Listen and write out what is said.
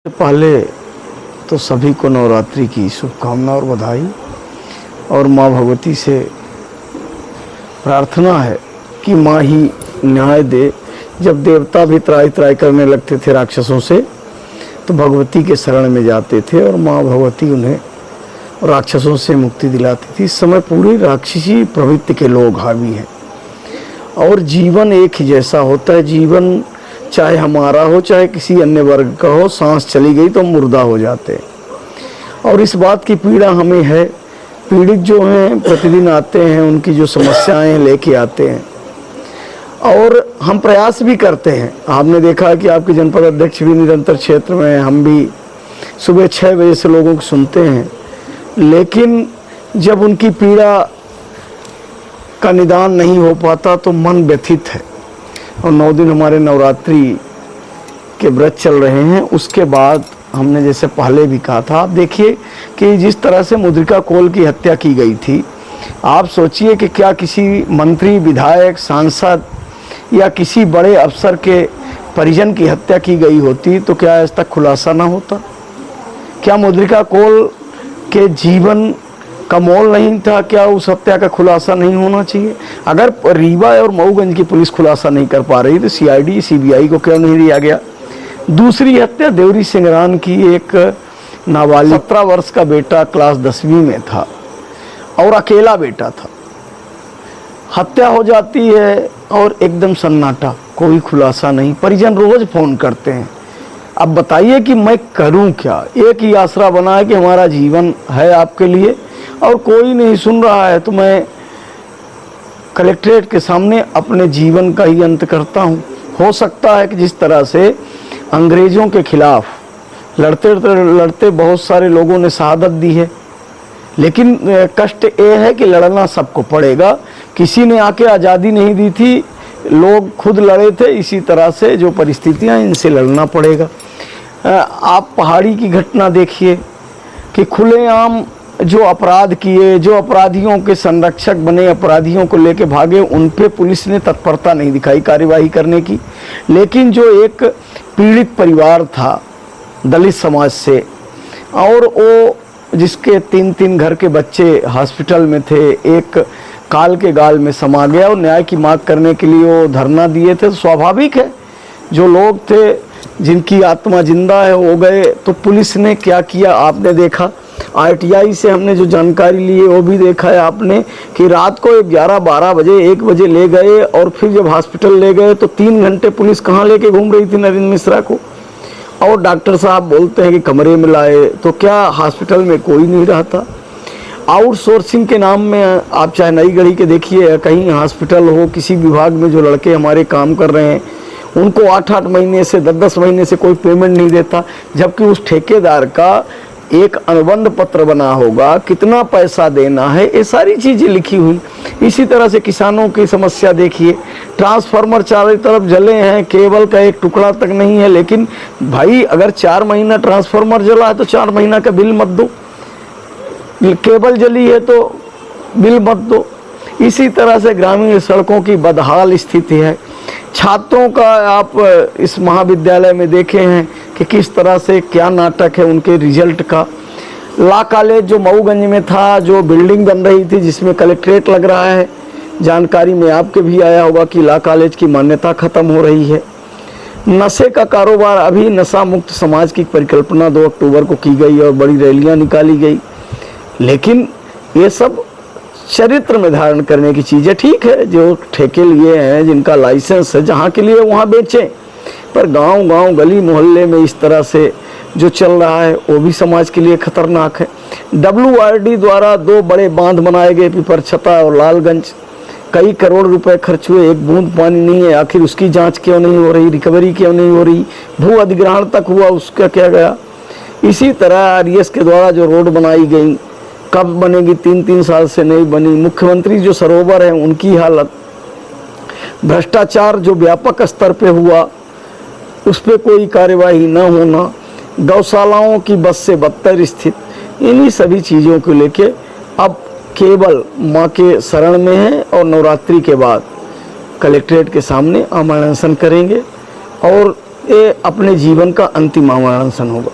पहले तो सभी को नवरात्रि की शुभकामना और बधाई। और माँ भगवती से प्रार्थना है कि माँ ही न्याय दे। जब देवता भी त्राई त्राई करने लगते थे राक्षसों से, तो भगवती के शरण में जाते थे और माँ भगवती उन्हें राक्षसों से मुक्ति दिलाती थी। इस समय पूरी राक्षसी प्रवृत्ति के लोग हावी हैं और जीवन एक ही जैसा होता है। जीवन चाहे हमारा हो चाहे किसी अन्य वर्ग का हो, सांस चली गई तो मुर्दा हो जाते हैं। और इस बात की पीड़ा हमें है। पीड़ित जो हैं प्रतिदिन आते हैं, उनकी जो समस्याएं लेके आते हैं और हम प्रयास भी करते हैं। आपने देखा कि आपके जनपद अध्यक्ष भी निरंतर क्षेत्र में, हम भी सुबह 6 बजे से लोगों को सुनते हैं, लेकिन जब उनकी पीड़ा का निदान नहीं हो पाता तो मन व्यथित है। और 9 दिन हमारे नवरात्रि के व्रत चल रहे हैं। उसके बाद हमने जैसे पहले भी कहा था, आप देखिए कि जिस तरह से मुद्रिका कोल की हत्या की गई थी, आप सोचिए कि क्या किसी मंत्री, विधायक, सांसद या किसी बड़े अफसर के परिजन की हत्या की गई होती तो क्या आज तक खुलासा ना होता? क्या मुद्रिका कोल के जीवन का मोल नहीं था? क्या उस हत्या का खुलासा नहीं होना चाहिए? अगर रीवा और मऊगंज की पुलिस खुलासा नहीं कर पा रही तो सीआईडी, सीबीआई को क्यों नहीं दिया गया? दूसरी हत्या देवरी सिंगरान की, एक नाबालिग 17 वर्ष का बेटा क्लास 10वीं में था और अकेला बेटा था। हत्या हो जाती है और एकदम सन्नाटा, कोई खुलासा नहीं। परिजन रोज फोन करते हैं। अब बताइए कि मैं करूं क्या? एक ही आसरा बना है कि हमारा जीवन है आपके लिए और कोई नहीं सुन रहा है, तो मैं कलेक्ट्रेट के सामने अपने जीवन का ही अंत करता हूं। हो सकता है कि जिस तरह से अंग्रेजों के खिलाफ लड़ते लड़ते बहुत सारे लोगों ने शहादत दी है, लेकिन कष्ट ये है कि लड़ना सबको पड़ेगा। किसी ने आके आज़ादी नहीं दी थी, लोग खुद लड़े थे। इसी तरह से जो परिस्थितियां, इनसे लड़ना पड़ेगा। आप पहाड़ी की घटना देखिए कि खुलेआम जो अपराध किए, जो अपराधियों के संरक्षक बने, अपराधियों को लेके भागे, उन पे पुलिस ने तत्परता नहीं दिखाई कार्यवाही करने की। लेकिन जो एक पीड़ित परिवार था दलित समाज से, और वो जिसके 3-3 घर के बच्चे हॉस्पिटल में थे, एक काल के गाल में समा गया और न्याय की मांग करने के लिए वो धरना दिए थे। तो स्वाभाविक है, जो लोग थे जिनकी आत्मा जिंदा है हो गए। तो पुलिस ने क्या किया आपने देखा। आरटीआई से हमने जो जानकारी ली है वो भी देखा है आपने कि रात को 11-12 बजे 1 बजे ले गए और फिर जब हॉस्पिटल ले गए तो 3 घंटे पुलिस कहाँ लेके घूम रही थी नरेंद्र मिश्रा को। और डॉक्टर साहब बोलते हैं कि कमरे में लाए, तो क्या हॉस्पिटल में कोई नहीं रहता? आउटसोर्सिंग के नाम में आप चाहे नई गढ़ी के देखिए, कहीं हॉस्पिटल हो, किसी विभाग में जो लड़के हमारे काम कर रहे हैं, उनको 8-8 महीने से 10-10 महीने से कोई पेमेंट नहीं देता, जबकि उस ठेकेदार का एक अनुबंध पत्र बना होगा, कितना पैसा देना है, ये सारी चीज़ें लिखी हुई। इसी तरह से किसानों की समस्या देखिए, ट्रांसफार्मर चारों तरफ जले हैं, केबल का एक टुकड़ा तक नहीं है। लेकिन भाई अगर 4 महीना ट्रांसफार्मर जला है तो 4 महीना का बिल मत दो, केबल जली है तो बिल मत दो। इसी तरह से ग्रामीण सड़कों की बदहाल स्थिति है। छात्रों का आप इस महाविद्यालय में देखे हैं कि किस तरह से क्या नाटक है उनके रिजल्ट का। लॉ कॉलेज जो मऊगंज में था, जो बिल्डिंग बन रही थी जिसमें कलेक्ट्रेट लग रहा है, जानकारी में आपके भी आया होगा कि लॉ कॉलेज की मान्यता खत्म हो रही है। नशे का कारोबार, अभी नशा मुक्त समाज की परिकल्पना 2 अक्टूबर को की गई और बड़ी रैलियां निकाली गई, लेकिन ये सब चरित्र में धारण करने की चीज़ें। ठीक है, जो ठेके लिए हैं, जिनका लाइसेंस है, जहाँ के लिए वहाँ बेचें, पर गांव-गांव, गली मोहल्ले में इस तरह से जो चल रहा है वो भी समाज के लिए खतरनाक है। WRD द्वारा 2 बड़े बांध बनाए गए, पिपरछता और लालगंज। कई करोड़ रुपए खर्च हुए, एक बूंद पानी नहीं है। आखिर उसकी जांच क्यों नहीं हो रही, रिकवरी क्यों नहीं हो रही? भू अधिग्रहण तक हुआ, उसका क्या गया? इसी तरह RES के द्वारा जो रोड बनाई गई, कब बनेगी? 3-3 साल से नहीं बनी। मुख्यमंत्री जो सरोवर है उनकी हालत, भ्रष्टाचार जो व्यापक स्तर पे हुआ उस पर कोई कार्यवाही न होना, गौशालाओं की बस से बदतर स्थिति, इन्हीं सभी चीज़ों को लेके अब केवल माँ के शरण में है और नवरात्रि के बाद कलेक्ट्रेट के सामने आमरण अनशन करेंगे। और ये अपने जीवन का अंतिम अवसान होगा।